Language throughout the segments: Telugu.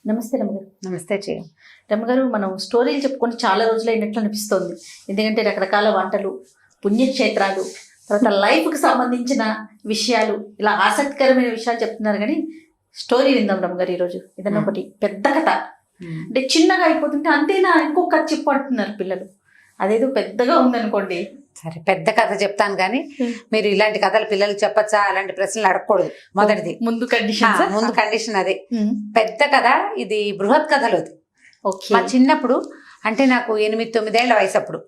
నమస్తే రమ్మగారు. నమస్తే చెయ్యి. రమ్మగారు, మనం స్టోరీలు చెప్పుకొని చాలా రోజులు అయినట్లు అనిపిస్తోంది. ఎందుకంటే రకరకాల వంటలు, పుణ్యక్షేత్రాలు, తర్వాత లైఫ్కి సంబంధించిన విషయాలు, ఇలా ఆసక్తికరమైన విషయాలు చెప్తున్నారు. కానీ స్టోరీ విందాం రమ్మగారు ఈరోజు. ఏదన్నా ఒకటి పెద్ద కథ అంటే చిన్నగా అయిపోతుంటే అంతేనా ఇంకొక కథ చెప్పు అంటున్నారు పిల్లలు. అదేదో పెద్దగా ఉందనుకోండి. సరే, పెద్ద కథ చెప్తాను కానీ మీరు ఇలాంటి కథలు పిల్లలు చెప్పచ్చా అలాంటి ప్రశ్నలు అడగకూడదు. మొదటిది ముందు కండిషన్ అదే పెద్ద కథ. ఇది బృహత్ కథలు. మా చిన్నప్పుడు అంటే నాకు 8-9 ఏళ్ల వయసు. అప్పుడు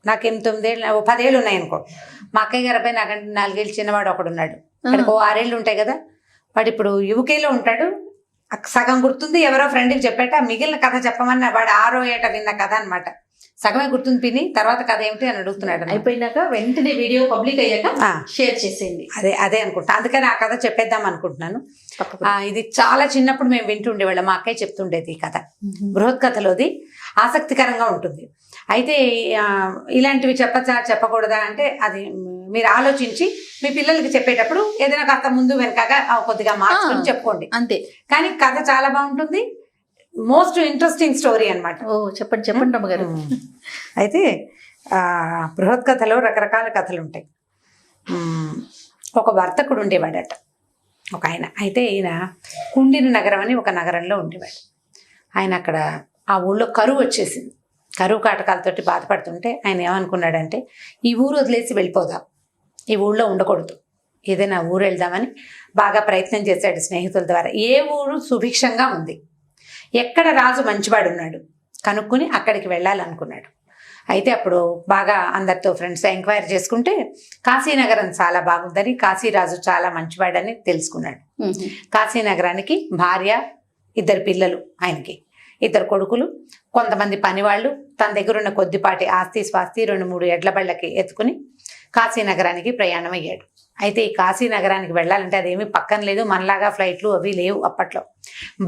నాకు 8-9 ఏళ్ళు, 10 ఏళ్ళు ఉన్నాయి అనుకో. మా అక్కయ్య గారి అబ్బాయి నాకంటే 4 ఏళ్ళు చిన్నవాడు ఒకడు ఉన్నాడు. అక్కడికి 6 ఏళ్ళు ఉంటాయి కదా. వాడు ఇప్పుడు యూకేలో ఉంటాడు. సగం గుర్తుంది, ఎవరో ఫ్రెండ్కి చెప్పేట మిగిలిన కథ చెప్పమని. వాడు 6వ ఏట విన్న కథ అనమాట. సగమే గుర్తుంది పిన్ని, తర్వాత కథ ఏమిటి అని అడుగుతున్నాడు. అయిపోయినాక వెంటనే వీడియో పబ్లిక్ అయ్యాక షేర్ చేసేయండి. అదే అనుకుంటా. అందుకని ఆ కథ చెప్పేద్దాం అనుకుంటున్నాను. ఇది చాలా చిన్నప్పుడు మేము వింటుండేవాళ్ళం. మా అక్కయ్య చెప్తుండేది ఈ కథ. బృహత్ కథలోది ఆసక్తికరంగా ఉంటుంది. అయితే ఇలాంటివి చెప్పచ్చా చెప్పకూడదా అంటే అది మీరు ఆలోచించి మీ పిల్లలకి చెప్పేటప్పుడు ఏదైనా కాస్త ముందు వెనకగా కొద్దిగా మార్చుకొని చెప్పుకోండి అంతే. కానీ కథ చాలా బాగుంటుంది. మోస్ట్ ఇంట్రెస్టింగ్ స్టోరీ అనమాట. చెప్పండి రమ్మగారు. అయితే బృహత్ కథలో రకరకాల కథలు ఉంటాయి. ఒక వర్తకుడు ఉండేవాడట, ఒక ఆయన. అయితే ఈయన కుండిన నగరం అని ఒక నగరంలో ఉండేవాడు. ఆయన అక్కడ ఆ ఊళ్ళో కరువు వచ్చేసింది. కరువు కాటకాలతోటి బాధపడుతుంటే ఆయన ఏమనుకున్నాడంటే ఈ ఊరు వదిలేసి వెళ్ళిపోదాం, ఈ ఊళ్ళో ఉండకూడదు, ఏదైనా ఊరు వెళ్దామని బాగా ప్రయత్నం చేశాడు స్నేహితుల ద్వారా. ఏ ఊరు సుభిక్షంగా ఉంది, ఎక్కడ రాజు మంచివాడు ఉన్నాడు కనుక్కుని అక్కడికి వెళ్ళాలనుకున్నాడు. అయితే అప్పుడు బాగా అందరితో ఫ్రెండ్స్ ఎంక్వైరీ చేసుకుంటే కాశీనగరం చాలా బాగుందని, కాశీరాజు చాలా మంచివాడని తెలుసుకున్నాడు. కాశీనగరానికి భార్య, 2 పిల్లలు, ఆయనకి 2 కొడుకులు, కొంతమంది పనివాళ్ళు, తన దగ్గర ఉన్న కొద్దిపాటి ఆస్తి స్వాస్తి 2-3 ఎడ్ల బళ్ళకి ఎత్తుకుని కాశీనగరానికి ప్రయాణం అయ్యాడు. అయితే ఈ కాశీనగరానికి వెళ్ళాలంటే అదేమీ పక్కన లేదు, మనలాగా ఫ్లైట్లు అవి లేవు అప్పట్లో.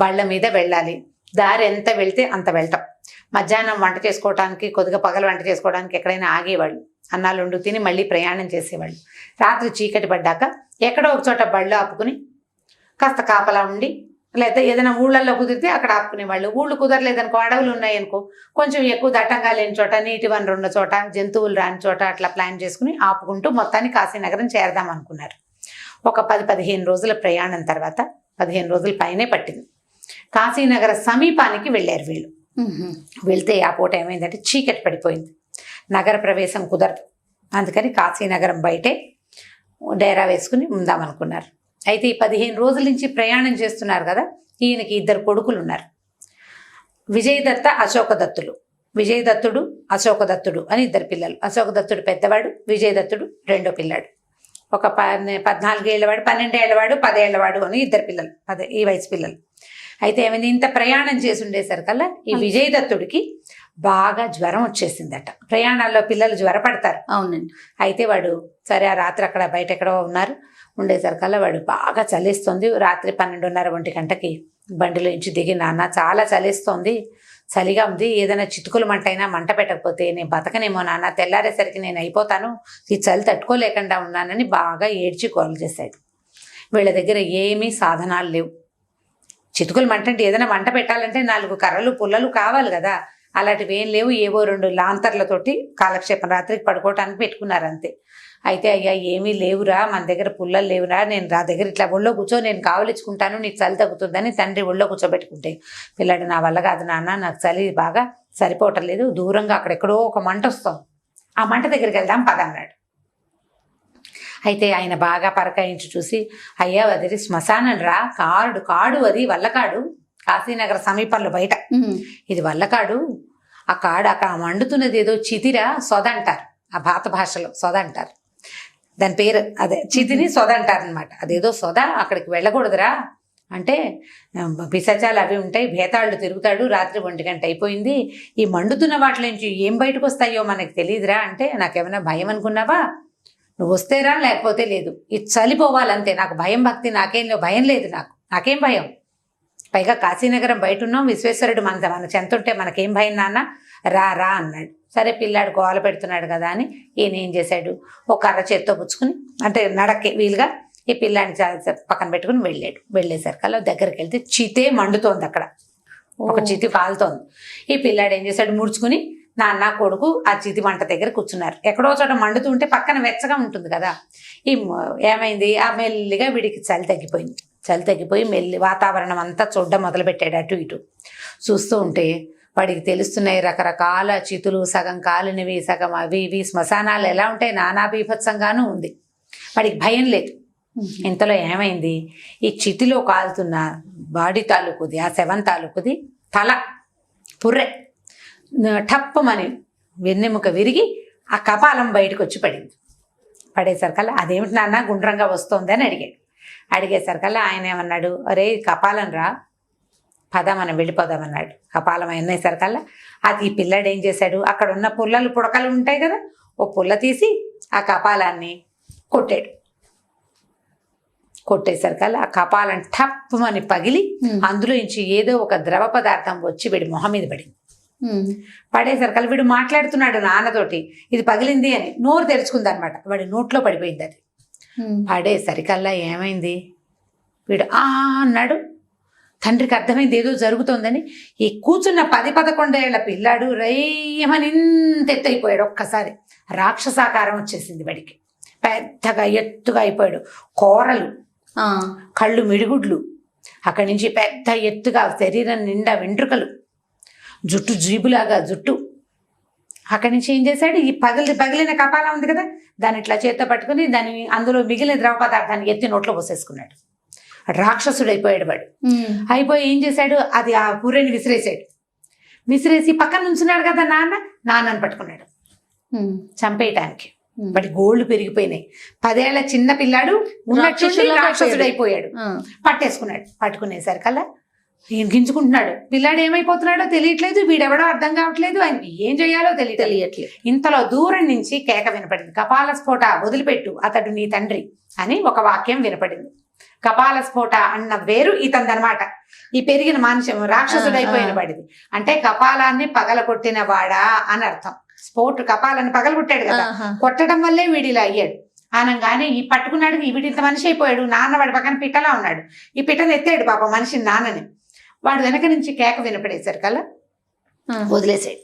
బళ్ళ మీద వెళ్ళాలి. దారి ఎంత వెళ్తే అంత వెళ్తాం. మధ్యాహ్నం వంట చేసుకోవడానికి, కొద్దిగా పగలు వంట చేసుకోవడానికి ఎక్కడైనా ఆగేవాళ్ళు. అన్నాలు వండు తిని మళ్ళీ ప్రయాణం చేసేవాళ్ళు. రాత్రి చీకటి పడ్డాక ఎక్కడో ఒక చోట బళ్ళు ఆపుకుని కాస్త కాపలా ఉండి, లేకపోతే ఏదైనా ఊళ్ళల్లో కుదిరితే అక్కడ ఆపుకునేవాళ్ళు. ఊళ్ళు కుదరలేదనుకో, అడవులు ఉన్నాయనుకో, కొంచెం ఎక్కువ దట్టంగా లేని చోట, నీటి వనరు ఉన్న చోట, జంతువులు రాని చోట అట్లా ప్లాన్ చేసుకుని ఆపుకుంటూ మొత్తాన్ని కాశీనగరం చేరదాం అనుకున్నారు. ఒక 10-15 రోజుల ప్రయాణం తర్వాత, 15 రోజుల పైనే పట్టింది. కాశీనగర సమీపానికి వెళ్ళారు వీళ్ళు. వెళ్తే ఆ పూట ఏమైందంటే చీకటి పడిపోయింది. నగర ప్రవేశం కుదరదు. అందుకని కాశీనగరం బయటే డేరా వేసుకుని ఉందామనుకున్నారు. అయితే ఈ 15 రోజుల నుంచి ప్రయాణం చేస్తున్నారు కదా. ఈయనకి 2 కొడుకులు ఉన్నారు, విజయదత్త, అశోకదత్తులు. విజయదత్తుడు, అశోకదత్తుడు అని 2 పిల్లలు. అశోకదత్తుడు పెద్దవాడు, విజయదత్తుడు రెండో పిల్లాడు. ఒక 14 ఏళ్ళవాడు, 12 ఏళ్ళవాడు, 10 ఏళ్ళవాడు అని 2 పిల్లలు, ఈ వయసు పిల్లలు. అయితే ఏమైంది, ఇంత ప్రయాణం చేసి ఉండేసరికల్లా ఈ విజయదత్తుడికి బాగా జ్వరం వచ్చేసిందట. ప్రయాణాల్లో పిల్లలు జ్వరపడతారు. అవునండి. అయితే వాడు సరే ఆ రాత్రి అక్కడ బయట ఎక్కడో ఉండేసరికల్లా వాడు బాగా చలిస్తుంది. రాత్రి 12:30-1 గంటకి బండిలో నుంచి దిగి, నాన్న చాలా చలిస్తోంది, చలిగా ఉంది, ఏదైనా చితుకులు మంటైనా మంట పెట్టకపోతే నేను బతకనేమో నాన్న, తెల్లారేసరికి నేను అయిపోతాను, ఈ చలి తట్టుకోలేకుండా ఉన్నానని బాగా ఏడ్చి గోల చేశాడు. వీళ్ళ దగ్గర ఏమీ సాధనాలు లేవు. చితుకులు మంట అంటే ఏదైనా మంట పెట్టాలంటే 4 కర్రలు పుల్లలు కావాలి కదా. అలాంటివి ఏం లేవు. ఏవో 2 లాంతర్లతోటి కాలక్షేపం రాత్రికి పడుకోవటానికి పెట్టుకున్నారు అంతే. అయితే అయ్యా ఏమీ లేవురా, మన దగ్గర పుల్లలు లేవురా, నేను నా దగ్గర ఇట్లా ఒళ్ళో కూర్చో, నేను కావలించుకుంటాను, నీకు చలి తగ్గుతుందని తండ్రి ఒళ్ళో కూర్చోబెట్టుకుంటే, పిల్లాడు నా వల్ల కాదు నాన్న, నాకు చలి బాగా సరిపోవటం లేదు, దూరంగా అక్కడెక్కడో ఒక మంట వస్తాం, ఆ మంట దగ్గరికి వెళ్దాం పదన్నాడు. అయితే ఆయన బాగా పరకాయించి చూసి, అయ్యా అది శ్మశానం రా, కాడు అది వల్లకాడు, కాశీనగర సమీపంలో బయట ఇది వల్లకాడు. ఆ కాడు అక్కడ మండుతున్నది ఏదో చితిరా, సొద అంటారు. ఆ భాషలో సొద అంటారు దాని పేరు. అదే చితిని సొద అంటారు అనమాట. అదేదో సొద, అక్కడికి వెళ్ళకూడదురా అంటే పిశాచాలు అవి ఉంటాయి, భేతాళ్ళు తిరుగుతాడు, రాత్రి 1 గంట అయిపోయింది, ఈ మండుతున్న వాటి నుంచి ఏం బయటకు వస్తాయో మనకు తెలియదురా అంటే, నాకేమైనా భయం అనుకున్నావా, నువ్వు వస్తేరా లేకపోతే లేదు, ఇది చలిపోవాలంతే, నాకు భయం భక్తి నాకేం లేవు, భయం లేదు, నాకేం భయం, పైగా కాశీనగరం బయట ఉన్నాం, విశ్వేశ్వరుడు మన చెంతుంటే మనకేం భయం నాన్న, రా అన్నాడు. సరే పిల్లాడు గోల పెడుతున్నాడు కదా అని ఈయన ఏం చేశాడు, ఒక కర్ర చేత్తో పుచ్చుకుని, అంటే నడక్కి వీలుగా ఈ పిల్లాడిని పక్కన పెట్టుకుని వెళ్ళాడు. వెళ్ళేసరికి అలా దగ్గరికి వెళ్తే చితే మండుతోంది అక్కడ. ఒక చితి కాలుతోంది. ఈ పిల్లాడు ఏం చేశాడు, ముడుచుకుని నాన్న కొడుకు ఆ చితి మంట దగ్గర కూర్చున్నారు. ఎక్కడో చోట మండుతుంటే పక్కన వెచ్చగా ఉంటుంది కదా. ఏమైంది, ఆ మెల్లిగా వీడికి చలి తగ్గిపోయింది. చలి తగ్గిపోయి వాతావరణం అంతా చూడడం మొదలుపెట్టాడు. అటు ఇటు చూస్తూ ఉంటే వాడికి తెలుస్తున్నాయి రకరకాల చితులు, సగం కాలినవి, సగం అవి ఇవి. శ్మశానాలు ఎలా ఉంటాయి, నానా బీభత్సంగానూ ఉంది. వాడికి భయం లేదు. ఇంతలో ఏమైంది, ఈ చితిలో కాలుతున్న బాడీ తాలూకుది, ఆ శవం తాలూకుది తల పుర్రె టప్పమని వెన్నెముక విరిగి ఆ కపాలం బయటకు వచ్చి పడింది. పడేసరికల్లా అదేమిటి నాన్న గుండ్రంగా వస్తుంది అని అడిగేసరికల్లా ఆయన ఏమన్నాడు, అరే కపాలం రా, పద మనం వెళ్ళిపోదామన్నాడు. కపాలం అయినేసరికల్లా అది ఈ పిల్లాడు ఏం చేశాడు, అక్కడ ఉన్న పుల్లలు పుడకలు ఉంటాయి కదా, ఓ పుల్ల తీసి ఆ కపాలాన్ని కొట్టాడు. కొట్టేసరికల్లా ఆ కపాలం టప్పమని పగిలి అందులో నుంచి ఏదో ఒక ద్రవ పదార్థం వచ్చి వీడి మొహం మీద పడింది. పడేసరికల్లా వీడు మాట్లాడుతున్నాడు నాన్నతోటి, ఇది పగిలింది అని. నోరు తెరుచుకుంది అనమాట. వాడి నోట్లో పడిపోయింది అది. పడేసరికల్లా ఏమైంది, వీడు అన్నాడు. తండ్రికి అర్థమైంది ఏదో జరుగుతోందని. ఈ కూర్చున్న 10-11 ఏళ్ల పిల్లాడు రయ్యమని ఇంత ఎత్తైపోయాడు. ఒక్కసారి రాక్షసాకారం వచ్చేసింది వాడికి. పెద్దగా ఎత్తుగా అయిపోయాడు. కోరలు, కళ్ళు మిడిగుడ్లు, అక్కడి నుంచి పెద్ద ఎత్తుగా శరీరం నిండా వెంట్రుకలు, జుట్టు జీబులాగా జుట్టు. అక్కడి నుంచి ఏం చేశాడు, ఈ పగిలిన కపాలం ఉంది కదా, దాన్ని ఇట్లా చేత్తో పట్టుకుని దాన్ని అందులో మిగిలిన ద్రవ పదార్థాన్ని ఎత్తి నోట్లో పోసేసుకున్నాడు. రాక్షసుడు అయిపోయాడు వాడు. అయిపోయి ఏం చేశాడు, అది ఆ పుర్రెని విసిరేసి పక్కన నుంచున్నాడు కదా నాన్నని పట్టుకున్నాడు చంపేయటానికి. వాడి గోళ్ళు పెరిగిపోయినాయి. 10 ఏళ్ల చిన్న పిల్లాడు ఉన్నట్టు రాక్షసుడు అయిపోయాడు. పట్టుకునేసరికల్లా ఈయన గింజుకుంటున్నాడు. పిల్లాడు ఏమైపోతున్నాడో తెలియట్లేదు, వీడెవడో అర్థం కావట్లేదు, ఆయనకి ఏం చేయాలో తెలియట్లేదు. ఇంతలో దూరం నుంచి కేక వినపడింది, కపాల స్ఫోట వదిలిపెట్టు, అతడు నీ తండ్రి అని ఒక వాక్యం వినపడింది. కపాల స్ఫోట అన్న వేరు ఇతందనమాట. ఈ పెరిగిన మాంసం రాక్షసుడు అయిపోయిన వాడిది. అంటే కపాలాన్ని పగలగొట్టిన వాడా అని అర్థం. కపాలాన్ని పగలగొట్టాడు కదా, కొట్టడం వల్లే వీడిలా అయ్యాడు. అనగానే ఈ పట్టుకున్నాడు, వీడి ఇంత మనిషి అయిపోయాడు. నాన్న వాడి పక్కన పిట్టలా ఉన్నాడు. ఈ పిట్టను ఎత్తాడు పాప మనిషిని, నాన్నని. వాడు వెనక నుంచి కేక వినపడేసరికల్లా వదిలేసాడు.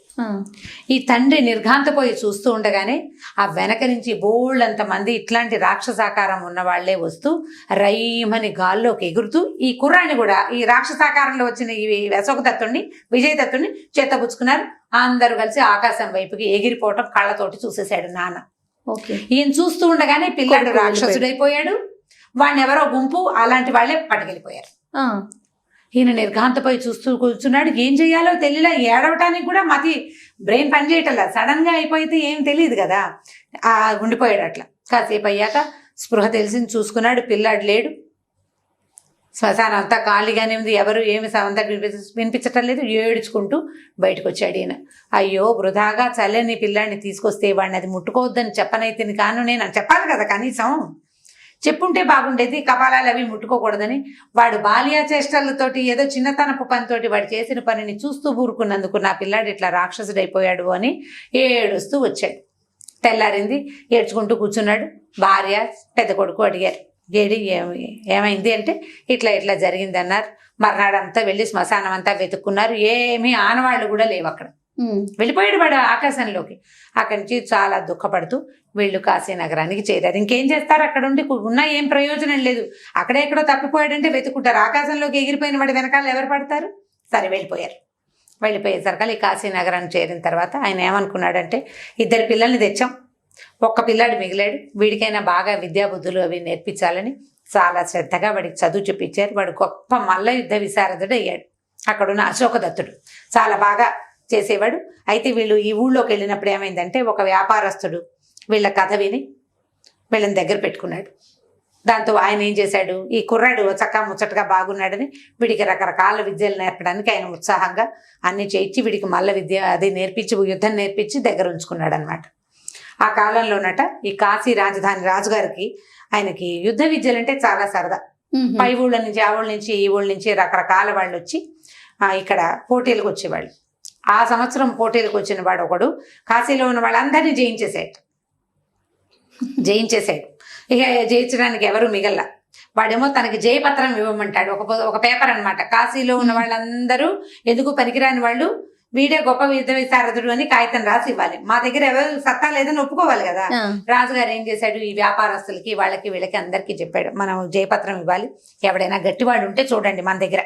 ఈ తండ్రి నిర్ఘాంతపోయి చూస్తూ ఉండగానే ఆ వెనక నుంచి బోళ్ళంత మంది ఇట్లాంటి రాక్షసాకారం ఉన్న వాళ్లే వస్తూ రైమని గాల్లోకి ఎగురుతూ ఈ కుర్రాన్ని కూడా ఈ రాక్షసాకారంలో వచ్చిన ఈ అశోకదత్తుడిని, విజయదత్తుడిని చేతపుచ్చుకున్నారు. అందరూ కలిసి ఆకాశం వైపుకి ఎగిరిపోవటం కళ్ళతోటి చూసేశాడు నాన్న. ఈయన చూస్తూ ఉండగానే పిల్లాడు రాక్షసుడైపోయాడు. వాడిని ఎవరో గుంపు అలాంటి వాళ్లే పట్టుకెళ్ళిపోయారు. ఈయన నిర్ఘాంతపోయి చూస్తూ కూర్చున్నాడు. ఏం చెయ్యాలో తెలియలా, ఏడవటానికి కూడా బ్రెయిన్ పనిచేయటంలా. సడన్ గా అయిపోతే ఏం తెలియదు కదా, ఉండిపోయాడు అట్లా. కాసేపు అయ్యాక స్పృహ తెలిసింది, చూసుకున్నాడు, పిల్లాడు లేడు. శ్మశానం అంతా ఖాళీగానే ఉంది, ఎవరు ఏమి సమంతా వినిపించటం లేదు. ఏడ్చుకుంటూ బయటకు వచ్చాడు ఈయన. అయ్యో వృధాగా చల్లని పిల్లాడిని తీసుకొస్తే వాడిని అది ముట్టుకోవద్దని చెప్పనైతే కాను, నేను చెప్పాలి కదా, కనీసం చెప్పుంటే బాగుండేది. కపాలాలు అవి ముట్టుకోకూడదని. వాడు బాల్య చేష్టలతోటి ఏదో చిన్నతనపు పనితోటి వాడు చేసిన పనిని చూస్తూ ఊరుకున్నందుకు నా పిల్లాడు ఇట్లా రాక్షసుడైపోయాడు అని ఏడుస్తూ వచ్చాడు. తెల్లారింది, ఏడ్చుకుంటూ కూర్చున్నాడు. భార్య పెద్ద కొడుకు అడిగారు, ఏమైంది అంటే ఇట్లా జరిగింది అన్నారు. మర్నాడంతా వెళ్ళి శ్మశానం అంతా వెతుక్కున్నారు. ఏమీ ఆనవాళ్ళు కూడా లేవు అక్కడ. వెళ్ళిపోయాడు వాడు ఆకాశంలోకి. అక్కడి నుంచి చాలా దుఃఖపడుతూ వీళ్ళు కాశీనగరానికి చేరారు. ఇంకేం చేస్తారు, అక్కడ ఉండి ఉన్నా ఏం ప్రయోజనం లేదు. అక్కడెక్కడో తప్పిపోయాడంటే వెతుక్కుంటారు. ఆకాశంలోకి ఎగిరిపోయిన వాడి వెనకాల ఎవరు పడతారు? సరే వెళ్ళిపోయేసరికి ఈ కాశీనగరానికి చేరిన తర్వాత ఆయన ఏమనుకున్నాడంటే, 2 పిల్లల్ని తెచ్చాం, ఒక్క పిల్లాడు మిగిలాడు, వీడికైనా బాగా విద్యాబుద్ధులు అవి నేర్పించాలని చాలా శ్రద్ధగా వాడికి చదువు చెప్పించారు. వాడు గొప్ప మల్ల యుద్ధ విశారదుడు అయ్యాడు. అక్కడున్న అశోకదత్తుడు చాలా బాగా చేసేవాడు. అయితే వీళ్ళు ఈ ఊళ్ళోకి వెళ్ళినప్పుడు ఏమైందంటే, ఒక వ్యాపారస్తుడు వీళ్ళ కథ విని వీళ్ళని దగ్గర పెట్టుకున్నాడు. దాంతో ఆయన ఏం చేశాడు, ఈ కుర్రాడు చక్కగా ముచ్చటగా బాగున్నాడని వీడికి రకరకాల విద్యలు నేర్పడానికి ఆయన ఉత్సాహంగా అన్ని చేయించి వీడికి మల్ల విద్య అది నేర్పించి, యుద్ధం నేర్పించి దగ్గర ఉంచుకున్నాడు అనమాట. ఆ కాలంలోనట ఈ కాశీ రాజధాని రాజుగారికి ఆయనకి యుద్ధ విద్యలంటే చాలా సరదా. పై ఊళ్ళ నుంచి, ఆ ఊళ్ళ నుంచి, ఈ ఊళ్ళ నుంచి రకరకాల వాళ్ళు వచ్చి ఇక్కడ పోటీలకు వచ్చేవాళ్ళు. ఆ సంవత్సరం పోటీలకు వచ్చిన వాడు ఒకడు కాశీలో ఉన్న వాళ్ళందరినీ జయించేశాడు. ఇక జయించడానికి ఎవరు మిగల్లా. వాడేమో తనకి జయపత్రం ఇవ్వమంటాడు. ఒక పేపర్ అన్నమాట. కాశీలో ఉన్న వాళ్ళందరూ ఎందుకు పనికిరాని వాళ్ళు, వీడే గొప్ప విశారదుడు అని కాగితం రాసి ఇవ్వాలి. మా దగ్గర ఎవరు సత్తా లేదని ఒప్పుకోవాలి కదా. రాజుగారు ఏం చేశాడు, ఈ వ్యాపారస్తులకి వాళ్ళకి వీళ్ళకి అందరికీ చెప్పాడు, మనం జయపత్రం ఇవ్వాలి, ఎవడైనా గట్టివాడు ఉంటే చూడండి మన దగ్గర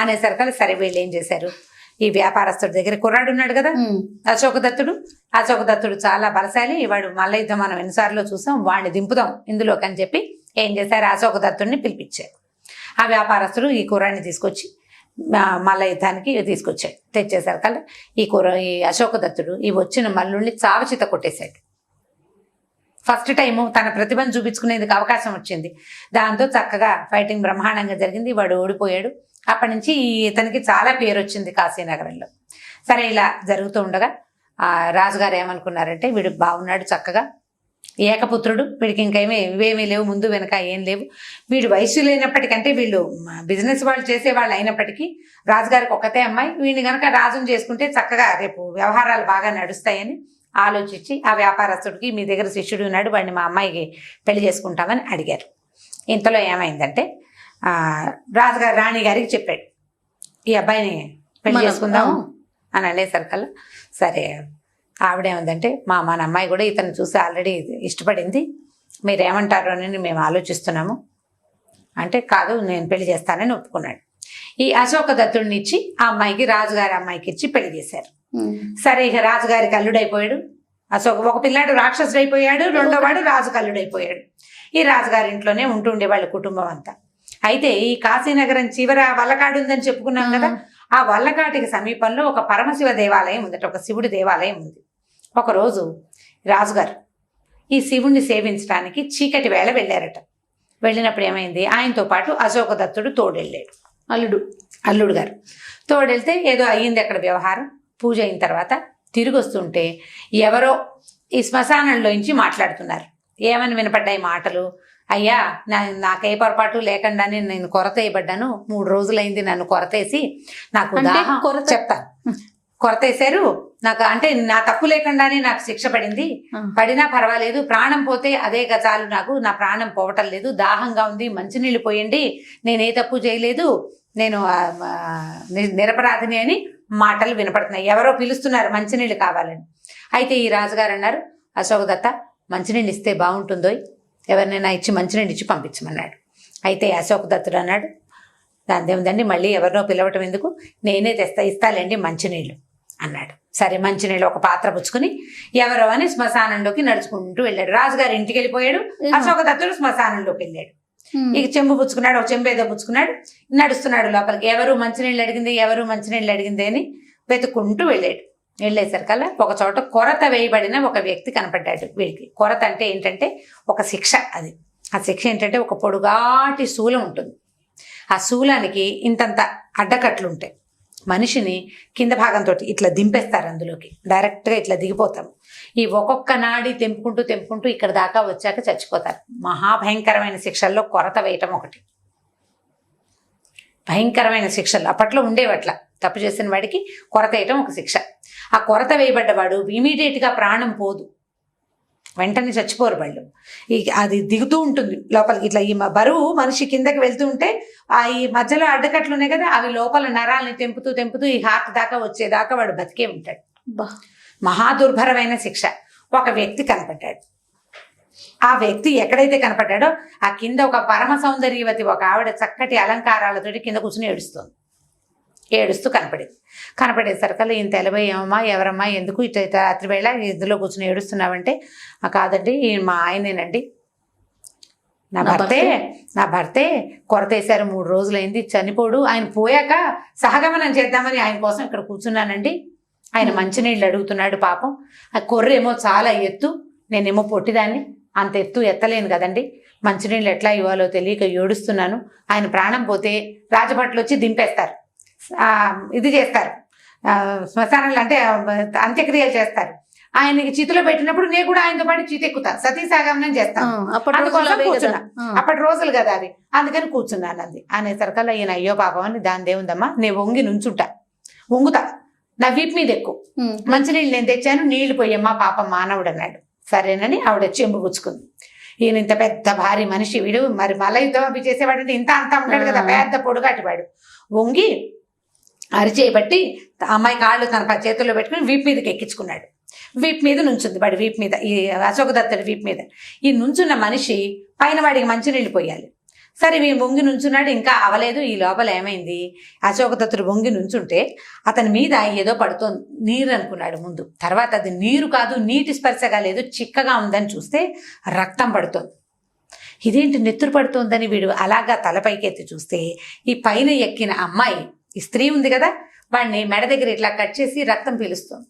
అనేసరికి సరే వీళ్ళు ఏం చేశారు, ఈ వ్యాపారస్తుడి దగ్గర కుర్రాడు ఉన్నాడు కదా అశోకదత్తుడు చాలా బలశాలి, వాడు మల్ల యుద్ధం మనం ఎన్నిసార్లు చూసాం, వాడిని దింపుదాం ఇందులోకి అని చెప్పి ఏం చేశారు, అశోకదత్తుడిని పిలిపించారు. ఆ వ్యాపారస్తుడు ఈ కుర్రాడిని తీసుకొచ్చి మల్ల యుద్ధానికి తెచ్చేశారు కదా. ఈ అశోకదత్తుడు ఈ వచ్చిన మల్లుల్ని చావచిత కొట్టేశాడు. ఫస్ట్ టైము తన ప్రతిభను చూపించుకునేందుకు అవకాశం వచ్చింది. దాంతో చక్కగా ఫైటింగ్ బ్రహ్మాండంగా జరిగింది. వాడు ఓడిపోయాడు. అప్పటి నుంచి ఇతనికి చాలా పేరు వచ్చింది కాశీనగరంలో. సరే ఇలా జరుగుతూ ఉండగా రాజుగారు ఏమనుకున్నారంటే, వీడు బాగున్నాడు, చక్కగా ఏకపుత్రుడు, వీడికి ఇవేమీ లేవు, ముందు వెనక ఏం లేవు, వీడు వయసు లేనప్పటికంటే వీళ్ళు బిజినెస్ వాళ్ళు చేసేవాళ్ళు అయినప్పటికీ రాజుగారికి ఒక్కతే అమ్మాయి, వీడిని కనుక రాజును చేసుకుంటే చక్కగా రేపు వ్యవహారాలు బాగా నడుస్తాయని ఆలోచించి ఆ వ్యాపారస్తుడికి, మీ దగ్గర శిష్యుడు ఉన్నాడు, వాడిని మా అమ్మాయికి పెళ్లి చేసుకుంటామని అడిగారు. ఇంతలో ఏమైందంటే రాజుగారు రాణి గారికి చెప్పాడు, ఈ అబ్బాయిని పెళ్లి చేసుకుందాము అని అనేసరికల్లా సరే ఆవిడేముందంటే, మన అమ్మాయి కూడా ఇతను చూసి ఆల్రెడీ ఇష్టపడింది, మీరేమంటారు అని మేము ఆలోచిస్తున్నాము అంటే, కాదు నేను పెళ్లి చేస్తానని ఒప్పుకున్నాడు. ఈ అశోకదత్తుడిని ఇచ్చి ఆ అమ్మాయికి, రాజుగారి అమ్మాయికి ఇచ్చి పెళ్లి చేశారు. సరే ఇక రాజుగారికి అల్లుడైపోయాడు ఒక పిల్లాడు, రాక్షసుడు అయిపోయాడు, రెండో వాడు రాజు కల్లుడైపోయాడు. ఈ రాజుగారి ఇంట్లోనే ఉంటుండే వాళ్ళ కుటుంబం అంతా. అయితే ఈ కాశీనగరం చివర వల్లకాడు ఉందని చెప్పుకున్నాం కదా, ఆ వల్లకాటికి సమీపంలో ఒక పరమశివ దేవాలయం ఉందట, ఒక శివుడి దేవాలయం ఉంది. ఒకరోజు రాజుగారు ఈ శివుణ్ణి సేవించడానికి చీకటి వేళ వెళ్ళారట. వెళ్ళినప్పుడు ఏమైంది, ఆయనతో పాటు అశోకదత్తుడు తోడెళ్ళాడు. అల్లుడు గారు తోడెళ్తే ఏదో అయ్యింది అక్కడ వ్యవహారం. పూజ అయిన తర్వాత తిరిగి వస్తుంటే ఎవరో ఈ శ్మశానంలోంచి మాట్లాడుతున్నారు. ఏమని వినపడ్డాయి మాటలు, అయ్యా నాకే పొరపాటు లేకుండానే నేను కొరత వేయబడ్డాను, 3 రోజులైంది నన్ను కొరతేసి, నాకు చెప్తాను, కొరతేశారు నాకు, అంటే నా తప్పు లేకుండానే నాకు శిక్ష పడినా పర్వాలేదు, ప్రాణం పోతే అదే చాలు, నాకు నా ప్రాణం పోవటం లేదు, దాహంగా ఉంది, మంచినీళ్ళు పోయండి, నేనే తప్పు చేయలేదు, నేను నిరపరాధిని అని మాటలు వినపడుతున్నాయి. ఎవరో పిలుస్తున్నారు మంచినీళ్ళు కావాలని. అయితే ఈ రాజుగారు అన్నారు, అశోకదత్త మంచినీళ్ళు ఇస్తే బాగుంటుందో, ఎవరినైనా ఇచ్చి మంచినీళ్ళు ఇచ్చి పంపించమన్నాడు. అయితే అశోకదత్తుడు అన్నాడు, దానిదేముందండి మళ్ళీ ఎవరినో పిలవటం ఎందుకు, నేనే ఇస్తాలేండి మంచినీళ్ళు అన్నాడు. సరే మంచినీళ్ళు ఒక పాత్ర పుచ్చుకుని ఎవరో అని శ్మశానంలోకి నడుచుకుంటూ వెళ్ళాడు. రాజుగారి ఇంటికి వెళ్ళిపోయాడు, అశోకదత్తుడు శ్మశానంలోకి వెళ్ళాడు. ఇక చెంబు పుచ్చుకున్నాడు, ఒక చెంబు ఏదో పుచ్చుకున్నాడు, నడుస్తున్నాడు లోపలికి. ఎవరు మంచినీళ్ళు అడిగింది అని వెతుక్కుంటూ వెళ్ళాడు. వెళ్ళేసరికల్లా ఒక చోట కొరత వేయబడిన ఒక వ్యక్తి కనపడ్డాడు. వీడికి కొరత అంటే ఏంటంటే ఒక శిక్ష. అది ఆ శిక్ష ఏంటంటే ఒక పొడుగాటి శూలం ఉంటుంది. ఆ శూలానికి ఇంతంత అడ్డకట్లు ఉంటాయి. మనిషిని కింద భాగంతో ఇట్లా దింపేస్తారు, అందులోకి డైరెక్ట్గా ఇట్లా దిగిపోతాము. ఈ ఒక్కొక్క నాడి తెంపుకుంటూ ఇక్కడ దాకా వచ్చాక చచ్చిపోతారు. మహాభయంకరమైన శిక్షల్లో కొరత వేయటం ఒకటి. భయంకరమైన శిక్షలు అప్పట్లో ఉండేవట్ల. తప్పు చేసిన వాడికి కొరత వేయటం ఒక శిక్ష. ఆ కొరత వేయబడ్డవాడు ఇమీడియట్గా ప్రాణం పోదు, వెంటనే చచ్చిపోరు వాళ్ళు. అది దిగుతూ ఉంటుంది లోపలికి. ఇట్లా ఈ బరువు మనిషి కిందకి వెళ్తూ ఉంటే ఈ మధ్యలో అడ్డకట్లు ఉన్నాయి కదా, అవి లోపల నరాలని తెంపుతూ ఈ హార్ట్ దాకా వచ్చేదాకా వాడు బతికే ఉంటాడు. మహాదుర్భరమైన శిక్ష. ఒక వ్యక్తి కనపడ్డాడు. ఆ వ్యక్తి ఎక్కడైతే కనపడ్డాడో ఆ కింద ఒక పరమ సౌందర్యవతి ఒక ఆవిడ చక్కటి అలంకారాలతోటి కింద కూర్చుని ఏడుస్తూ కనపడేసరికల్లా ఈయన తెలబోయి, ఏమమ్మా ఎవరమ్మా ఎందుకు ఇట్లా రాత్రి వేళ ఇందులో కూర్చుని ఏడుస్తున్నావంటే, కాదండి మా ఆయనేనండి, నా భర్తే కొరతేశారు, 3 రోజులైంది, చనిపోడు, ఆయన పోయాక సహగమనం చేద్దామని ఆయన కోసం ఇక్కడ కూర్చున్నానండి, ఆయన మంచినీళ్ళు అడుగుతున్నాడు పాపం, ఆ కొర్రేమో చాలా ఎత్తు, నేనేమో పొట్టిదాన్ని, అంత ఎత్తు ఎత్తలేను కదండి, మంచినీళ్ళు ఎట్లా ఇవ్వాలో తెలియక ఏడుస్తున్నాను, ఆయన ప్రాణం పోతే రాజభట్లు వచ్చి దింపేస్తారు, ఇది చేస్తారు, శ్మశానాలు అంటే అంత్యక్రియలు చేస్తారు, ఆయనకి చితిలో పెట్టినప్పుడు నేను కూడా ఆయనతో పాటు చీత ఎక్కుతా, సతీసాగమనం చేస్తాను, కూర్చున్నా, అప్పటి రోజులు కదా అవి, అందుకని కూర్చున్నాను అంది. అనేసరికల్లా ఈయన అయ్యో పాపం అని, దాని దేవుందమ్మా నేను వంగుతా, నా వీపు మీద ఎక్కువ మంచినీళ్ళు నేను తెచ్చాను, నీళ్లు పోయమ్మా పాపం మానవుడు అన్నాడు. సరేనని ఆవిడ చెంబు పుచ్చుకుంది. ఈయన ఇంత పెద్ద భారీ మనిషి, వీడు మరి మల్ల యుద్ధం అవి చేసేవాడు అంటే ఇంత అంతా ఉంటాడు కదా, పెద్ద పొడుగాటివాడు. వంగి అరిచేయబట్టి అమ్మాయి కాళ్ళు తన చేతుల్లో పెట్టుకుని వీపు మీదకి ఎక్కించుకున్నాడు. వీపు మీద నుంచుంది, వాడి వీపు మీద, ఈ అశోకదత్తుడి వీపు మీద. ఈ నుంచున్న మనిషి పైన వాడికి మంచినీళ్ళు పోయాలి. సరే వీడు వంగి నుంచున్నాడు, ఇంకా అవలేదు. ఈ లోపల ఏమైంది, అశోకదత్తుడు వంగి నుంచుంటే అతని మీద ఏదో పడుతోంది, నీరు అనుకున్నాడు ముందు. తర్వాత అది నీరు కాదు, నీటి స్పర్శగా లేదు, చిక్కగా ఉందని చూస్తే రక్తం పడుతోంది. ఇదేంటి నెత్తురు పడుతోందని వీడు అలాగా తలపైకెత్తి చూస్తే ఈ పైన ఎక్కిన అమ్మాయి, ఈ స్త్రీ ఉంది కదా, వాడిని మెడ దగ్గర ఇట్లా కట్ చేసి రక్తం పీలుస్తోంది.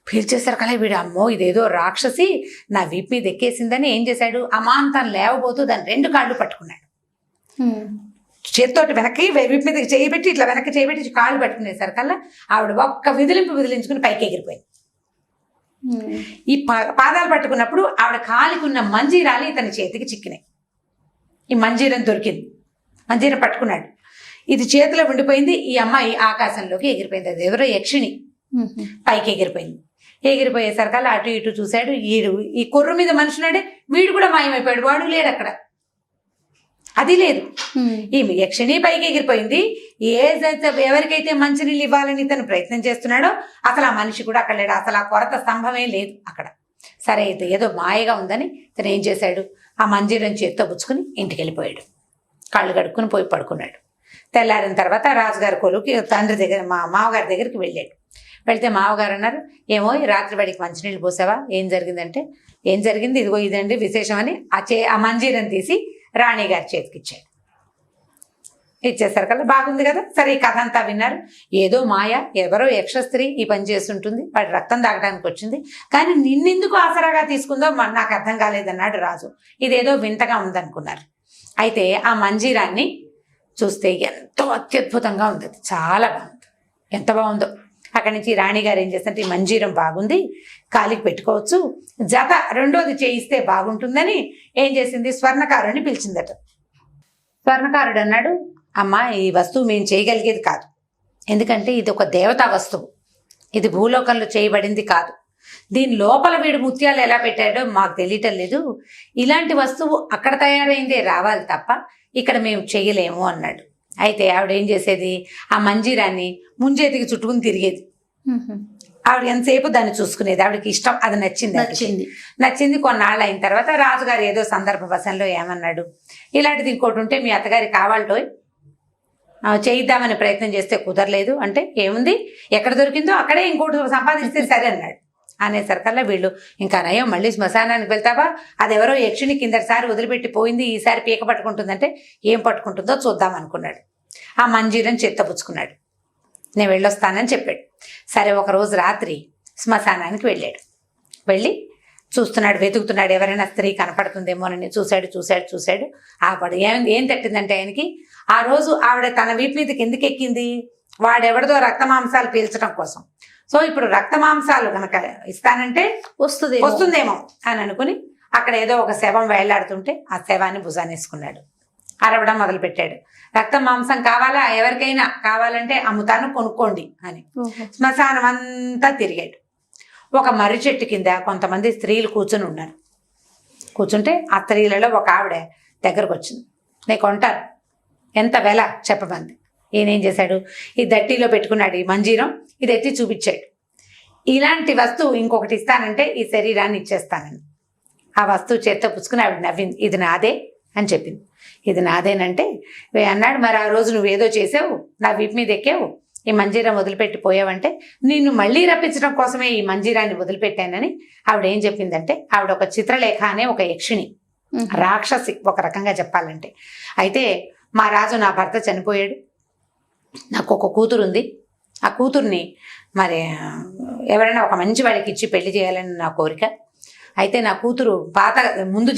పీల్చేసరికి అలా వీడు అమ్మో ఇదేదో రాక్షసి నా వీపు మీద ఎక్కేసిందని ఏం చేశాడు, అమాంతం లేవబోతూ దాన్ని 2 కాళ్ళు పట్టుకున్నాడు. చేతితోటి వెనక్కి వీపు మీద చేయబెట్టి ఇట్లా వెనక్కి చేయబెట్టి కాళ్ళు పట్టుకునేసరికల్లా ఆవిడ ఒక్క విదిలించుకుని పైకి ఎగిరిపోయింది. ఈ పాదాలు పట్టుకున్నప్పుడు ఆవిడ కాలికున్న మంజీరాలు ఇతని చేతికి చిక్కినాయి. ఈ మంజీరం దొరికింది, మంజీరం పట్టుకున్నాడు. ఇది చేతిలో ఉండిపోయింది. ఈ అమ్మాయి ఆకాశంలోకి ఎగిరిపోయింది. అది ఎవరో యక్షిణి పైకి ఎగిరిపోయింది. ఎగిరిపోయేసరికల్లా అటు ఇటు చూశాడు. ఈ కొర్రు మీద మనుషున్నాడే వీడు కూడా మాయమైపోయాడు, వాడు లేడు అక్కడ, అది లేదు. ఈ యక్షిణి పైకి ఎగిరిపోయింది. ఎవరికైతే మంచినీళ్ళు ఇవ్వాలని తను ప్రయత్నం చేస్తున్నాడో అసలు ఆ మనిషి కూడా అక్కడ లేడు, అసలు ఆ కొరత స్తంభమే లేదు అక్కడ. సరే అయితే ఏదో మాయగా ఉందని తను ఏం చేశాడు, ఆ మంజీరం చేత్తో పుచ్చుకుని ఇంటికి వెళ్ళిపోయాడు. కాళ్ళు కడుక్కుని పోయి పడుకున్నాడు. తెల్లారిన తర్వాత రాజుగారి కొలువుకి తండ్రి దగ్గర మామగారి దగ్గరికి వెళ్ళాడు. వెళ్తే మామగారు అన్నారు, ఏమో ఈ రాత్రి వాడికి మంచినీళ్ళు పోసావా, ఏం జరిగిందంటే, ఏం జరిగింది ఇదిగో ఇదండి విశేషం అని ఆ మంజీరం తీసి రాణిగారి చేతికి ఇచ్చాడు. ఇచ్చేసరికల్లా బాగుంది కదా. సరే ఈ కథ అంతా విన్నారు. ఏదో మాయ, ఎవరో యక్షస్త్రీ ఈ పని చేస్తుంటుంది, వాడి రక్తం తాగడానికి వచ్చింది, కానీ నిన్నెందుకు ఆసరాగా తీసుకుందో నాకు అర్థం కాలేదన్నాడు రాజు. ఇదేదో వింతగా ఉందనుకున్నారు. అయితే ఆ మంజీరాన్ని చూస్తే ఎంతో అత్యద్భుతంగా ఉంది, చాలా బాగుంది, ఎంత బాగుందో. అక్కడి నుంచి రాణిగారు ఏం చేస్తుంటే ఈ మంజీరం బాగుంది, కాలికి పెట్టుకోవచ్చు, జత రెండోది చేయిస్తే బాగుంటుందని ఏం చేసింది, స్వర్ణకారుడిని పిలిచిందట. స్వర్ణకారుడు అన్నాడు, అమ్మా ఈ వస్తువు మేము చేయగలిగేది కాదు, ఎందుకంటే ఇది ఒక దేవతా వస్తువు, ఇది భూలోకంలో చేయబడింది కాదు, దీని లోపల వీడు ముత్యాలు ఎలా పెట్టాడో మాకు తెలియటం లేదు, ఇలాంటి వస్తువు అక్కడ తయారైందే రావాలి తప్ప ఇక్కడ మేము చేయలేము అన్నాడు. అయితే ఆవిడ ఏం చేసేది, ఆ మంజీరాన్ని ముంజేతికి చుట్టుకుని తిరిగేది. ఆవిడ ఎంతసేపు దాన్ని చూసుకునేది, ఆవిడకి ఇష్టం, అది నచ్చింది. కొన్నాళ్ళు అయిన తర్వాత రాజుగారు ఏదో సందర్భ వశంలో ఏమన్నాడు, ఇలాంటిది ఇంకోటి ఉంటే మీ అత్తగారికి కావాలటో చేయిద్దామని ప్రయత్నం చేస్తే కుదరలేదు అంటే, ఏముంది ఎక్కడ దొరికిందో అక్కడే ఇంకోటి సంపాదిస్తే సరే అన్నాడు. అనేసరికల్లా వీళ్ళు ఇంకా నయం, మళ్ళీ శ్మశానానికి వెళ్తావా, అదెవరో యక్షిణి కిందటిసారి వదిలిపెట్టి పోయింది, ఈసారి పీక పట్టుకుంటుందంటే ఏం పట్టుకుంటుందో చూద్దాం అనుకున్నాడు. ఆ మంజీరం చేత్తపుచ్చుకున్నాడు. నేను వెళ్ళొస్తానని చెప్పాడు. సరే ఒకరోజు రాత్రి శ్మశానానికి వెళ్ళాడు. వెళ్ళి చూస్తున్నాడు, వెతుకుతున్నాడు, ఎవరైనా స్త్రీ కనపడుతుందేమోనని. చూశాడు. ఆవిడ ఏం తట్టిందంటే ఆయనకి, ఆ రోజు ఆవిడ తన వీపు మీదకి ఎందుకు ఎక్కింది, వాడెవరిదో రక్తమాంసాలు పీల్చడం కోసం. సో ఇప్పుడు రక్తమాంసాలు కనుక ఇస్తానంటే వస్తుందేమో అని అనుకుని అక్కడ ఏదో ఒక శవం వేళ్లాడుతుంటే ఆ శవాన్ని భుజానేసుకున్నాడు. అరవడం మొదలుపెట్టాడు. రక్తం మాంసం కావాలా, ఎవరికైనా కావాలంటే అమ్ముతాను, కొనుక్కోండి అని శ్మశానం అంతా తిరిగాడు. ఒక మర్రి చెట్టు కింద కొంతమంది స్త్రీలు కూర్చొని ఉన్నారు. కూర్చుంటే ఆ స్త్రీలలో ఒక ఆవిడ దగ్గరకు వచ్చింది. నేను కొంటాను, ఎంత వెల చెప్పమంది. ఈయనేం చేశాడు, ఈ దట్టిలో పెట్టుకున్నాడు ఈ మంజీరం, ఇది ఎత్తి చూపించాడు. ఇలాంటి వస్తువు ఇంకొకటి ఇస్తానంటే ఈ శరీరాన్ని ఇచ్చేస్తానని. ఆ వస్తువు చేత్తో పుచ్చుకుని ఆవిడ నవ్వింది, ఇది నాదే అని చెప్పింది. ఇది నాదేనంటే అన్నాడు, మరి ఆ రోజు నువ్వేదో చేసావు, నా వీపు మీద ఎక్కావు, ఈ మంజీరం వదిలిపెట్టి పోయావంటే నిన్ను మళ్ళీ రప్పించడం కోసమే ఈ మంజీరాన్ని వదిలిపెట్టానని ఆవిడ ఏం చెప్పిందంటే, ఆవిడ ఒక చిత్రలేఖ అనే ఒక యక్షిణి, రాక్షసి ఒక రకంగా చెప్పాలంటే. అయితే మా రాజు, నా భర్త చనిపోయాడు, నాకు ఒక కూతురు ఉంది, ఆ కూతుర్ని మరి ఎవరైనా ఒక మంచి వాడికి ఇచ్చి పెళ్లి చేయాలని నా కోరిక. అయితే నా కూతురు ముందు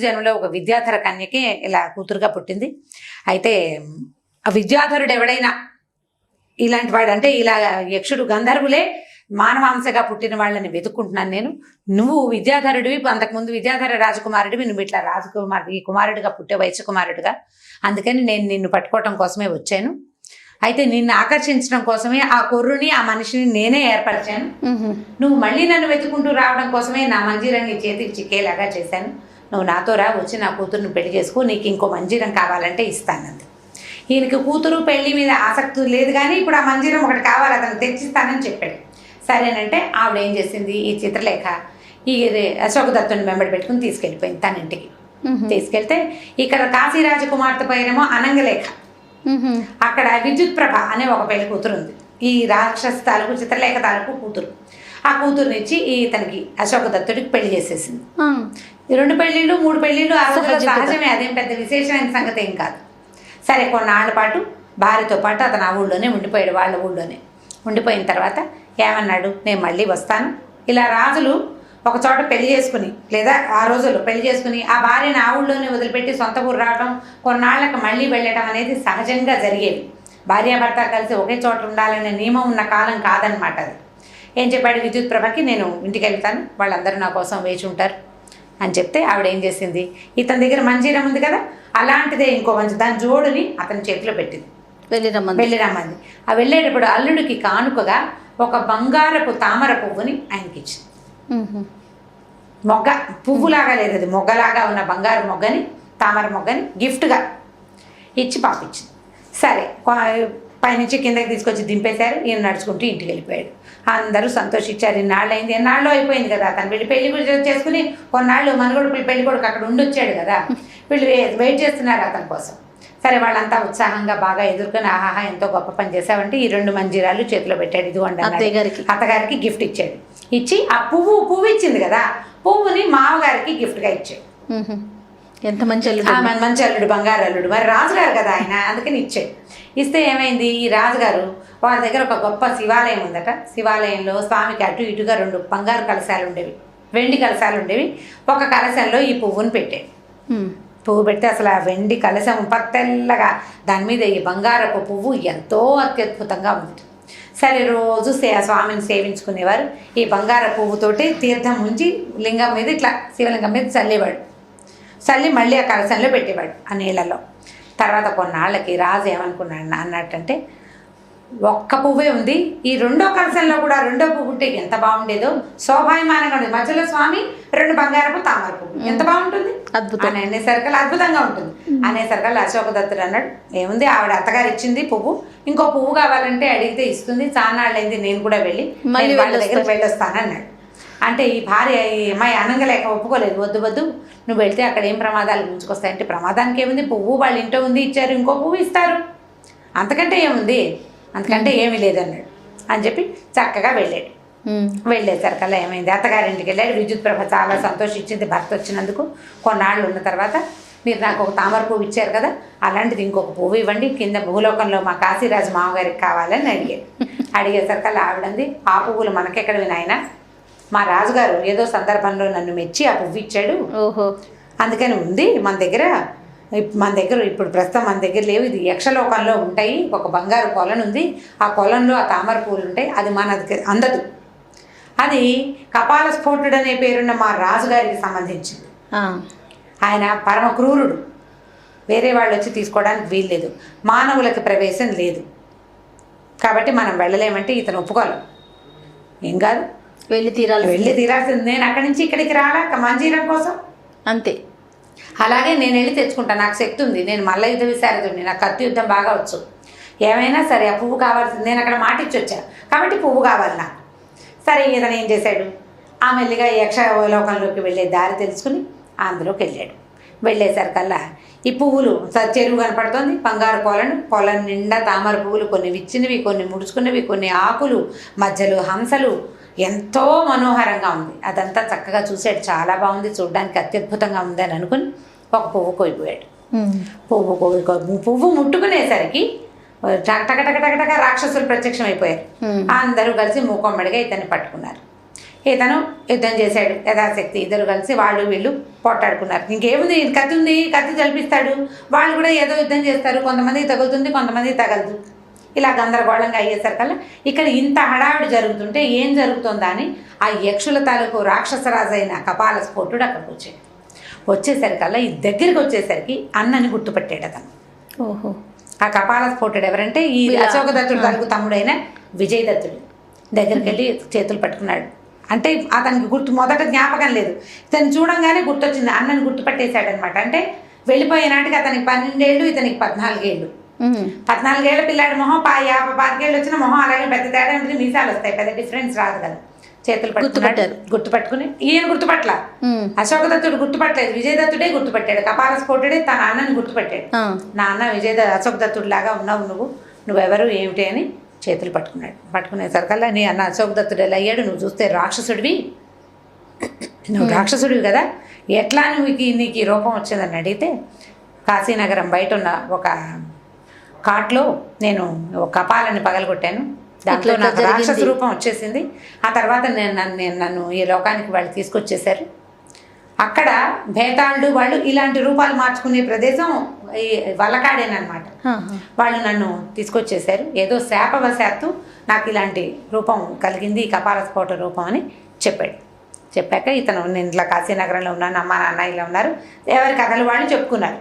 జన్మలో ఒక విద్యాధర కన్యకి ఇలా కూతురుగా పుట్టింది. అయితే ఆ విద్యాధరుడు ఎవడైనా ఇలాంటి వాడు అంటే, ఇలా యక్షుడు గంధర్వులే మానవాంశగా పుట్టిన వాళ్ళని వెతుక్కుంటున్నాను నేను. నువ్వు విద్యాధరుడివి, అంతకుముందు విద్యాధర రాజకుమారుడివి, నువ్వు ఇట్లా ఈ కుమారుడిగా పుట్టే వైశ్య కుమారుడిగా, అందుకని నేను నిన్ను పట్టుకోవటం కోసమే వచ్చాను. అయితే నిన్ను ఆకర్షించడం కోసమే ఆ కొర్రుని ఆ మనిషిని నేనే ఏర్పరిచాను. నువ్వు మళ్ళీ నన్ను వెతుకుంటూ రావడం కోసమే నా మంజీరం నీ చేతికి చిక్కేలాగా చేశాను. నువ్వు నాతో రా, వచ్చి నా కూతురుని పెళ్లి చేసుకో, నీకు ఇంకో మంజీరం కావాలంటే ఇస్తానంది. ఈయనకి కూతురు పెళ్లి మీద ఆసక్తి లేదు, కానీ ఇప్పుడు ఆ మంజీరం ఒకటి కావాలి, అతను తెచ్చిస్తానని చెప్పాడు. సరేనంటే ఆవిడ ఏం చేసింది, ఈ చిత్రలేఖ ఈ అశోక దత్తుని వెంబడి పెట్టుకుని తీసుకెళ్ళిపోయింది తన ఇంటికి. తీసుకెళ్తే ఇక్కడ కాశీరాజ కుమార్తె పైనేమో అనంగలేఖ, అక్కడ విద్యుత్ ప్రభ అనే ఒక పెళ్లి కూతురు ఉంది. ఈ రాక్షస తాలూకు చిత్రలేఖ తాలూకు కూతురు. ఆ కూతురునిచ్చి ఇతనికి అశోక దత్తుడికి పెళ్లి చేసేసింది. ఈ 2 పెళ్లిళ్ళు 3 పెళ్లిళ్ళు ఆ రోజుల్లో సహజమే, అదేం పెద్ద విశేషమైన సంగతి ఏం కాదు. సరే, కొన్నాళ్ళ పాటు భార్యతో పాటు అతను ఆ ఊళ్ళోనే ఉండిపోయాడు, వాళ్ళ ఊళ్ళోనే ఉండిపోయిన తర్వాత ఏమన్నాడు, నేను మళ్ళీ వస్తాను. ఇలా రాజులు ఒక చోట పెళ్లి చేసుకుని, లేదా ఆ రోజుల్లో పెళ్లి చేసుకుని ఆ భార్యను ఆ ఊళ్ళోనే వదిలిపెట్టి సొంత ఊరు రావడం, కొన్నాళ్ళకి మళ్ళీ వెళ్ళటం అనేది సహజంగా జరిగేది. భార్యాభర్త కలిసి ఒకే చోట ఉండాలనే నియమం ఉన్న కాలం కాదనమాట అది. ఏం చెప్పాడు విద్యుత్ ప్రభకి, నేను ఇంటికి వెళ్తాను, వాళ్ళందరూ నా కోసం వేచి ఉంటారు అని చెప్తే ఆవిడ ఏం చేసింది, ఇతని దగ్గర మంజీరం ఉంది కదా, అలాంటిదే ఇంకో మంచి దాని జోడుని అతని చేతిలో పెట్టింది, వెళ్ళి రమ్మంది. ఆ వెళ్ళేటప్పుడు అల్లుడికి కానుకగా ఒక బంగారపు తామర పువ్వుని ఆయనకి ఇచ్చింది. మొగ్గ పువ్వులాగా లేదు, అది మొగ్గలాగా ఉన్న బంగారు మొగ్గని, తామర మొగ్గని గిఫ్ట్గా ఇచ్చి పంపించింది. సరే, పైనుంచి కిందకి తీసుకొచ్చి దింపేశారు. ఈయన నడుచుకుంటూ ఇంటికి వెళ్ళిపోయాడు. అందరూ సంతోషించారు. ఇన్నాళ్ళు అయింది, ఎన్నాళ్ళు అయిపోయింది కదా, తను వీళ్ళు పెళ్లి కూడా చేసుకుని కొన్నాళ్ళు మనగొడుకులు పెళ్లి కొడుకు అక్కడ ఉండొచ్చాడు కదా, వీళ్ళు వెయిట్ చేస్తున్నారు అతని కోసం. సరే, వాళ్ళంతా ఉత్సాహంగా బాగా ఎదుర్కొని, ఆహాహా ఎంతో గొప్ప పని చేసావంటే ఈ 2 మంజీరాలు చేతిలో పెట్టాడు, ఇది అత్తగారికి గిఫ్ట్ ఇచ్చాడు. ఇచ్చి ఆ పువ్వు ఇచ్చింది కదా, పువ్వుని మామగారికి గిఫ్ట్గా ఇచ్చాడు. ఎంత మంచి అల్లుడు, మంచి అల్లుడు, బంగారు అల్లుడు. మరి రాజుగారు కదా ఆయన, అందుకని ఇచ్చాడు. ఇస్తే ఏమైంది, ఈ రాజుగారు వాళ్ళ దగ్గర ఒక గొప్ప శివాలయం ఉందట. శివాలయంలో స్వామికి అటు ఇటుగా 2 బంగారు కలశాలు ఉండేవి, వెండి కలశాలు ఉండేవి. ఒక కలశంలో ఈ పువ్వుని పెట్టాడు. పువ్వు పెడితే అసలు ఆ వెండి కలశం పత్తెల్లగా, దాని మీద ఈ బంగారపు పువ్వు ఎంతో అత్యద్భుతంగా ఉంది. సరే, రోజు స్వామిని సేవించుకునేవారు. ఈ బంగార పువ్వుతోటి తీర్థం ఉంచి లింగం మీద ఇట్లా శివలింగం మీద చల్లేవాడు. చల్లి మళ్ళీ ఆ కలశంలో పెట్టేవాడు ఆ నీళ్ళలో. తర్వాత కొన్నాళ్ళకి రాజు ఏమనుకున్నాడు అన్నట్టంటే, ఒక్క పువ్వే ఉంది, ఈ 2వ కలశంలో కూడా 2వ పువ్వు ఉంటే ఎంత బాగుండేదో, శోభాయమానంగా ఉండేది, మధ్యలో స్వామి 2 బంగారపు తామర పువ్వు, ఎంత బాగుంటుంది అని అనేసరికల్ అద్భుతంగా ఉంటుంది. అనేసరికల్ అశోక దత్తుడు అన్నాడు, ఏముంది, ఆవిడ అత్తగారు ఇచ్చింది పువ్వు, ఇంకో పువ్వు కావాలంటే అడిగితే ఇస్తుంది, చాన్నాళ్ళైంది, నేను కూడా వెళ్ళి వాళ్ళ దగ్గర వెళ్ళొస్తాను అన్నాడు. అంటే ఈ భార్య, ఈ అమ్మాయి అనంగలేక ఒప్పుకోలేదు. వద్దు, నువ్వు వెళ్తే అక్కడ ఏం ప్రమాదాలు ముంచుకొస్తాయంటే, ప్రమాదానికి ఏముంది, పువ్వు వాళ్ళ ఇంట్లో ఉంది, ఇచ్చారు, ఇంకో పువ్వు ఇస్తారు, అంతకంటే ఏముంది, అంతకంటే ఏమీ లేదన్నాడు. అని చెప్పి చక్కగా వెళ్ళాడు. వెళ్ళేసరికల్లా ఏమైంది, అత్తగారింటికి వెళ్ళాడు. విద్యుత్ ప్రభ చాలా సంతోషించింది భర్త వచ్చినందుకు. కొన్నాళ్ళు ఉన్న తర్వాత, మీరు నాకు ఒక తామర పువ్వు ఇచ్చారు కదా, అలాంటిది ఇంకొక పువ్వు ఇవ్వండి, కింద భూలోకంలో మా కాశీరాజు మామగారికి కావాలని అడిగాడు. అడిగేసరికల్లా ఆవిడంది, ఆ పువ్వులు మనకెక్కడ వినాయన, మా రాజుగారు ఏదో సందర్భంలో నన్ను మెచ్చి ఆ పువ్వు ఇచ్చాడు, అందుకని ఉంది మన దగ్గర ఇప్పుడు ప్రస్తుతం మన దగ్గర లేవు, ఇది యక్షలోకంలో ఉంటాయి, ఒక బంగారు కొలను ఉంది, ఆ కొలంలో ఆ తామర పువ్వులు ఉంటాయి, అది మనకి అందదు, అది కపాల స్ఫోటుడు అనే పేరున్న మా రాజుగారికి సంబంధించింది, ఆయన పరమ క్రూరుడు, వేరే వాళ్ళు వచ్చి తీసుకోవడానికి వీల్లేదు, మానవులకి ప్రవేశం లేదు, కాబట్టి మనం వెళ్ళలేమంటే ఇతను ఒప్పుకోవాలి, ఏం కాదు, వెళ్ళి తీరాల్సింది. నేను అక్కడి నుంచి ఇక్కడికి రాలా మంజీరం కోసం, అంతే. అలాగే నేను వెళ్ళి తెచ్చుకుంటాను, నాకు శక్తి ఉంది, నేను మల్ల యుద్ధ విశారదుడిని, నాకు కత్తి యుద్ధం బాగా వచ్చు, ఏమైనా సరే ఆ పువ్వు కావాల్సింది, నేను అక్కడ మాట ఇచ్చి వచ్చాను కాబట్టి పువ్వు కావాలి నాకు. సరే, ఇతను ఏం చేశాడు, ఆ మెల్లిగా యక్షలోకంలోకి వెళ్ళే దారి తెలుసుకుని అందులోకి వెళ్ళాడు. వెళ్ళేసరికల్లా ఈ పువ్వులు చెరువు కనపడుతుంది, బంగారు పొలం నిండా తామర పువ్వులు, కొన్ని విచ్చినవి, కొన్ని ముడుచుకున్నవి, కొన్ని ఆకులు, మధ్యలో హంసలు, ఎంతో మనోహరంగా ఉంది. అదంతా చక్కగా చూసాడు, చాలా బాగుంది, చూడడానికి అత్యద్భుతంగా ఉంది అని అనుకుని ఒక పువ్వు కోయిపోయాడు. పువ్వు ముట్టుకునేసరికి టకటక రాక్షసులు ప్రత్యక్షం అయిపోయారు. అందరూ కలిసి మూకొమ్మడిగా ఇతన్ని పట్టుకున్నారు. ఇతను యుద్ధం చేశాడు యథాశక్తి, ఇద్దరు కలిసి వాళ్ళు వీళ్ళు పోట్లాడుకున్నారు. ఇంకేముంది, కత్తి ఉంది, కత్తి జలిపిస్తాడు, వాళ్ళు కూడా ఏదో యుద్ధం చేస్తారు, కొంతమందికి తగులుతుంది, కొంతమందికి తగలదు, ఇలా గందరగోళంగా అయ్యేసరికల్లా ఇక్కడ ఇంత హడావిడి జరుగుతుంటే ఏం జరుగుతుందా అని ఆ యక్షుల తాలూకు రాక్షసరాజు అయిన కపాల స్ఫోటుడు అక్కడికి వచ్చాడు. వచ్చేసరికల్లా ఈ దగ్గరికి వచ్చేసరికి అన్నని గుర్తుపట్టాడు అతను. ఆ కపాల స్ఫోటుడు ఎవరంటే ఈ అశోక దత్తుడు తనకు తమ్ముడైన విజయ దత్తుడు దగ్గరికి వెళ్ళి చేతులు పట్టుకున్నాడు. అంటే అతనికి మొదట జ్ఞాపకం లేదు, ఇతను చూడంగానే గుర్తొచ్చింది, అన్నని గుర్తుపట్టేశాడనమాట. అంటే వెళ్ళిపోయే నాటికి అతనికి 12 ఏళ్ళు, ఇతనికి 14 ఏళ్ళు. 14 ఏళ్ళ పిల్లాడి మొహం 50 ఏళ్ళు వచ్చిన మొహం అలాగే పెద్ద తేడా ఉంటుంది, మీసాలు వస్తాయి, పెద్ద డిఫరెన్స్ రాదు కదా. చేతులు పట్టుకున్నాడు, గుర్తుపట్టుకుని ఈయన గుర్తుపట్ల, అశోక దత్తుడు గుర్తుపట్టలేదు, విజయ దత్తుడే గుర్తుపట్టాడు. కపాల స్ఫోటుడే తన అన్నని గుర్తుపట్టాడు. నా అన్న అశోక దత్తుడు లాగా ఉన్నావు, నువ్వెవరు ఏమిటి అని చేతులు పట్టుకున్నాడు. పట్టుకునేసరికల్లా నీ అన్న అశోక దత్తుడు ఎలా అయ్యాడు, నువ్వు చూస్తే రాక్షసుడివి, నువ్వు రాక్షసుడివి కదా, ఎట్లా నీకు ఈ రూపం వచ్చిందని అడిగితే, కాశీనగరం బయట ఉన్న ఒక కాట్లో నేను ఒక కపాలని పగలగొట్టాను, దాంట్లో నాకు రాక్షస రూపం వచ్చేసింది. ఆ తర్వాత నన్ను ఈ లోకానికి వాళ్ళు తీసుకొచ్చేసారు. అక్కడ భేతాళుడు వాళ్ళు ఇలాంటి రూపాలు మార్చుకునే ప్రదేశం ఈ వల్లకాడేనమాట. వాళ్ళు నన్ను తీసుకొచ్చేసారు, ఏదో శాపవశాత్తు నాకు ఇలాంటి రూపం కలిగింది, ఈ కపాల స్ఫోట రూపం అని చెప్పాడు. చెప్పాక ఇతను నేను ఇట్లా కాశీనగరంలో ఉన్నాను, అమ్మ నాన్న ఇలా ఉన్నారు, ఎవరి కథలు వాళ్ళు చెప్పుకున్నారు.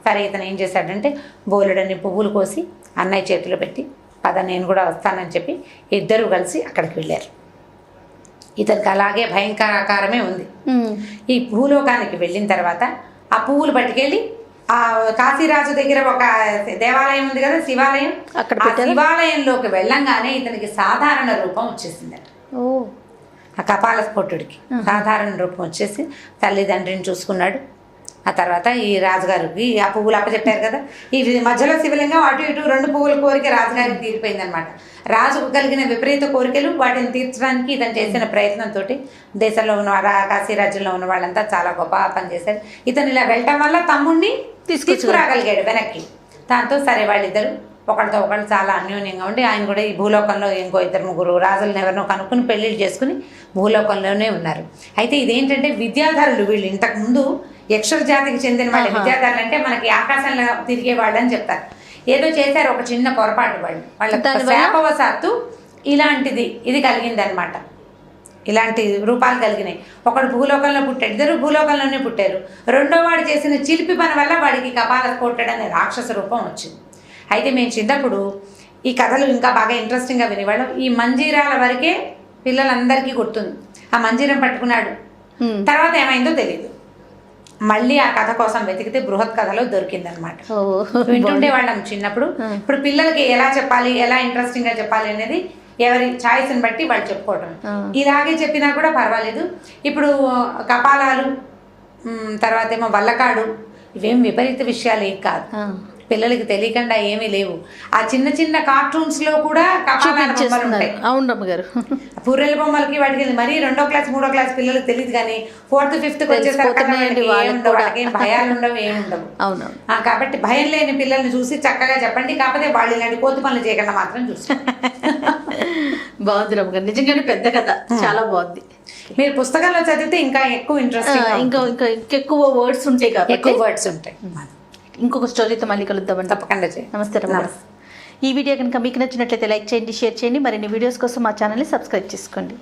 సరే ఇతను ఏం చేశాడంటే బోలెడన్ని పువ్వులు కోసి అన్నయ్య చేతిలో పెట్టి, పద నేను కూడా వస్తానని చెప్పి ఇద్దరు కలిసి అక్కడికి వెళ్ళారు. ఇతనికి అలాగే భయంకర ఆకారమే ఉంది. ఈ భూలోకానికి వెళ్ళిన తర్వాత ఆ పువ్వులు పట్టుకెళ్ళి ఆ కాశీరాజు దగ్గర ఒక దేవాలయం ఉంది కదా, శివాలయం, ఆ శివాలయంలోకి వెళ్ళంగానే ఇతనికి సాధారణ రూపం వచ్చేసిందట. ఆ కపాల స్ఫోటుడికి సాధారణ రూపం వచ్చేసి తల్లిదండ్రిని చూసుకున్నాడు. ఆ తర్వాత ఈ రాజుగారికి ఆ పువ్వులు అప్పచెప్పారు కదా, ఈ మధ్యలో శివలింగం అటు ఇటు 2 పువ్వుల కోరిక రాజుగారికి తీరిపోయిందనమాట. రాజుకు కలిగిన విపరీత కోరికలు వాటిని తీర్చడానికి ఇతను చేసిన ప్రయత్నంతో దేశంలో ఉన్న కాశీ రాజ్యంలో ఉన్న వాళ్ళంతా చాలా గొప్ప పని చేశారు. ఇతను ఇలా వెళ్ళటం వల్ల తమ్ముడిని తీసుకురాగలిగాడు వెనక్కి. దాంతో సరే వాళ్ళిద్దరు ఒకరితో ఒకళ్ళు చాలా అన్యోన్యంగా ఉండి ఆయన కూడా ఈ భూలోకంలో ఇంకో 2-3 రాజులను ఎవరినో కనుక్కుని పెళ్ళిళ్ళు చేసుకుని భూలోకంలోనే ఉన్నారు. అయితే ఇదేంటంటే విద్యాధరులు వీళ్ళు ఇంతకుముందు యక్షుల జాతికి చెందిన వాళ్ళ విద్యాధరులు అంటే మనకి ఆకాశంలో తిరిగే వాళ్ళు అని చెప్తారు. ఏదో చేశారు ఒక చిన్న పొరపాటు, వాళ్ళ శాపవశాత్తు ఇది కలిగిందనమాట. ఇలాంటి రూపాలు కలిగినాయి. ఒకడు భూలోకంలో పుట్టాడు, 2 భూలోకంలోనే పుట్టారు. రెండో వాడు చేసిన చిలిపి పని వల్ల వాడికి కపాల స్ఫోటుడు అనే రాక్షస రూపం వచ్చింది. అయితే మేము చిన్నప్పుడు ఈ కథలు ఇంకా బాగా ఇంట్రెస్టింగ్గా వినేవాళ్ళం. ఈ మంజీరాల వరకే పిల్లలందరికీ గుర్తుంది. ఆ మంజీరం పట్టుకున్నాడు, తర్వాత ఏమైందో తెలియదు. మళ్ళీ ఆ కథ కోసం వెతికితే బృహత్ కథలో దొరికిందనమాట. వింటుండే వాళ్ళం చిన్నప్పుడు. ఇప్పుడు పిల్లలకి ఎలా చెప్పాలి, ఎలా ఇంట్రెస్టింగ్గా చెప్పాలి అనేది ఎవరి ఛాయిస్ని బట్టి వాళ్ళు చెప్పుకోవటం. ఇలాగే చెప్పినా కూడా పర్వాలేదు. ఇప్పుడు కపాలాలు, తర్వాత ఏమో వల్లకాడు, ఇవేం విపరీత విషయాలు ఏం కాదు, పిల్లలకి తెలియకుండా ఏమీ లేవు. ఆ చిన్న చిన్న కార్టూన్స్లో కూడా కపాలాల బొమ్మలు ఉంటాయి. అవునమ్మ గారు, పూరెల బొమ్మలకి వాటికి మరీ 2వ క్లాస్ 3వ క్లాస్ పిల్లలకు తెలియదు, కానీ 4th 5th వాళ్ళకి ఏం భయాలు ఉండవు, ఏమి ఉండవు. అవును. కాబట్టి భయం లేని పిల్లల్ని చూసి చక్కగా చెప్పండి. కాకపోతే వాళ్ళు ఇలాంటి కోతి పనులు చేయకుండా మాత్రం చూసి. బాగుంది రమ్మ గారు, నిజంగానే పెద్ద కథ, చాలా బాగుంది. మీరు పుస్తకాల్లో చదివితే ఇంకా ఎక్కువ ఇంట్రెస్ట్, ఇంకెక్కువ వర్డ్స్ ఉంటాయి కాబట్టి ఎక్కువ వర్డ్స్ ఉంటాయి. ఇంకొక స్టోరీతో మళ్ళీ కలుద్దామండి. తప్పకుండా. నమస్తే రమ్మ. ఈ వీడియో కనుక మీకు నచ్చినట్లయితే లైక్ చేయండి, షేర్ చేయండి. మరిన్ని వీడియోస్ కోసం మా ఛానల్ని సబ్స్క్రైబ్ చేసుకోండి.